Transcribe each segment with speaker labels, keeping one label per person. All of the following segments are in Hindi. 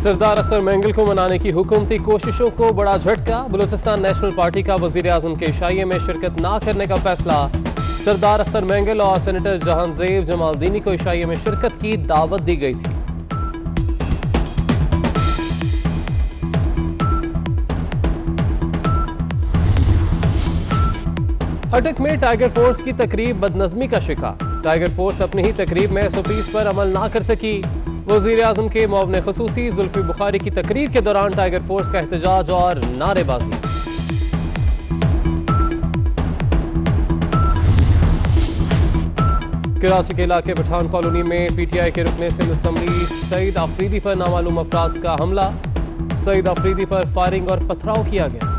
Speaker 1: सरदार अख्तर मेंगल को मनाने की हुकूमती कोशिशों को बड़ा झटका। बलूचिस्तान नेशनल पार्टी का वजीर आजम के इशाइये में शिरकत न करने का फैसला। सरदार अख्तर मेंगल और सेनेटर जहांजेब जमालदीनी को इशाइये में शिरकत की दावत दी गई थी। हटक में टाइगर फोर्स की तकरीब बदनज़मी का शिकार। टाइगर फोर्स अपनी ही तकरीब में SOPs पर अमल ना कर सकी। वज़ीर आज़म के मुआविन ख़ुसूसी जुल्फ़ी बुखारी की तकरीर के दौरान टाइगर फोर्स का एहतजाज और नारेबाजी। कराची के इलाके पठान कॉलोनी में PTI के रुकने सिंध असम्बली सईद आफरीदी पर नामालूम अफराद का हमला। सईद आफरीदी पर फायरिंग और पथराव किया गया।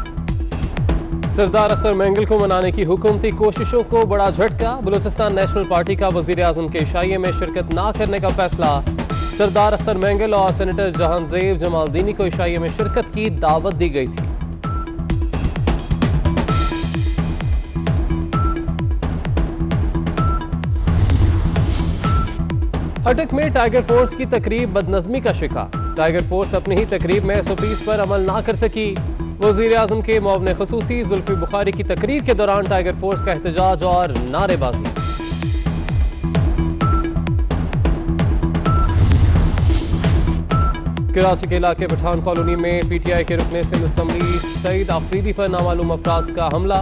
Speaker 1: सरदार अख्तर मेंगल को मनाने की हुकूमती कोशिशों को बड़ा झटका। बलूचिस्तान नेशनल पार्टी का वजीर आजम के इशाइये में शिरकत न करने का फैसला। सरदार अख्तर मेंगल और सेनेटर जहांजेब जमालदीनी को इशाइये में शिरकत की दावत दी गई थी। हटक में टाइगर फोर्स की तकरीब बदनज़मी का शिकार। टाइगर फोर्स अपनी ही तकरीब में SOPs पर अमल ना कर सकी। वज़ीर आज़म के मुआविन ख़ुसूसी जुल्फ़ी बुखारी की तकरीर के दौरान टाइगर फोर्स का एहतजाज और नारेबाजी। कराची के इलाके पठान कॉलोनी में PTI के रुकने सिंध असम्बली सईद आफरीदी पर नामालूम अफराद का हमला।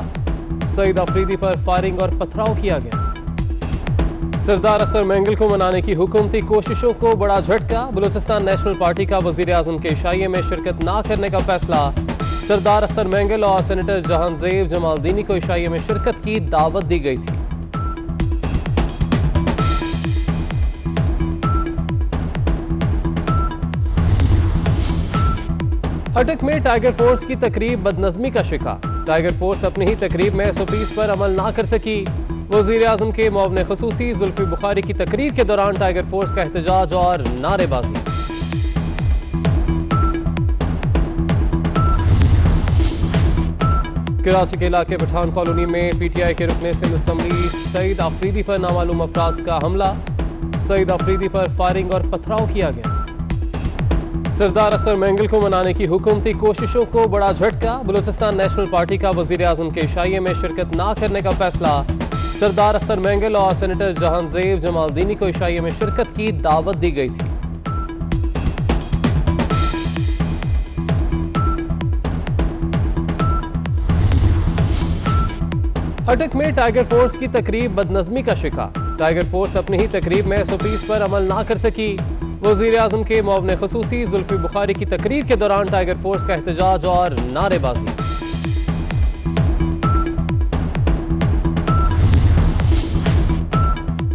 Speaker 1: सईद आफरीदी पर फायरिंग और पथराव किया गया। सरदार अख्तर मेंगल को मनाने की हुकूमती कोशिशों को बड़ा झटका। बलूचिस्तान नेशनल पार्टी का वजीर आजम के इशाइये में शिरकत न करने का फैसला। सरदार अख्तर मेंगल और सेनेटर जहांजेब जमालदीनी को इशाइये में शिरकत की दावत दी गई थी। हटक में टाइगर फोर्स की तकरीब बदनज़मी का शिकार। टाइगर फोर्स अपनी ही तकरीब में SOPs पर अमल ना कर सकी। वज़ीर आज़म के मुआविन ख़ुसूसी जुल्फ़ी बुखारी की तकरीर के दौरान टाइगर फोर्स का एहतजाज और नारेबाजी। कराची के इलाके पठान कॉलोनी में PTI के रुकने सिंध असम्बली सईद आफरीदी पर नामालूम अफराद का हमला। सईद आफरीदी पर फायरिंग और पथराव किया गया। सरदार अख्तर मेंगल को मनाने की हुकूमती कोशिशों को बड़ा झटका। बलूचिस्तान नेशनल पार्टी का वजीर आजम के इशाइये में शिरकत न करने का फैसला। सरदार अख्तर मेंगल और सेनेटर जहांजेब जमालदीनी को इशाइये में शिरकत की दावत दी गई थी। हटक में टाइगर फोर्स की तकरीब बदनज़मी का शिकार। टाइगर फोर्स अपनी ही तकरीब में SOPs पर अमल ना कर सकी। वज़ीर आज़म के मुआविन ख़ुसूसी जुल्फ़ी बुखारी की तकरीर के दौरान टाइगर फोर्स का एहतजाज और नारेबाजी।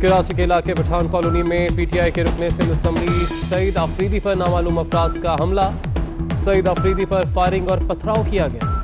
Speaker 1: कराची के इलाके पठान कॉलोनी में PTI के रुकने सिंध असम्बली सईद आफरीदी पर नामालूम अफराद का हमला। सईद आफरीदी पर फायरिंग और पथराव किया गया।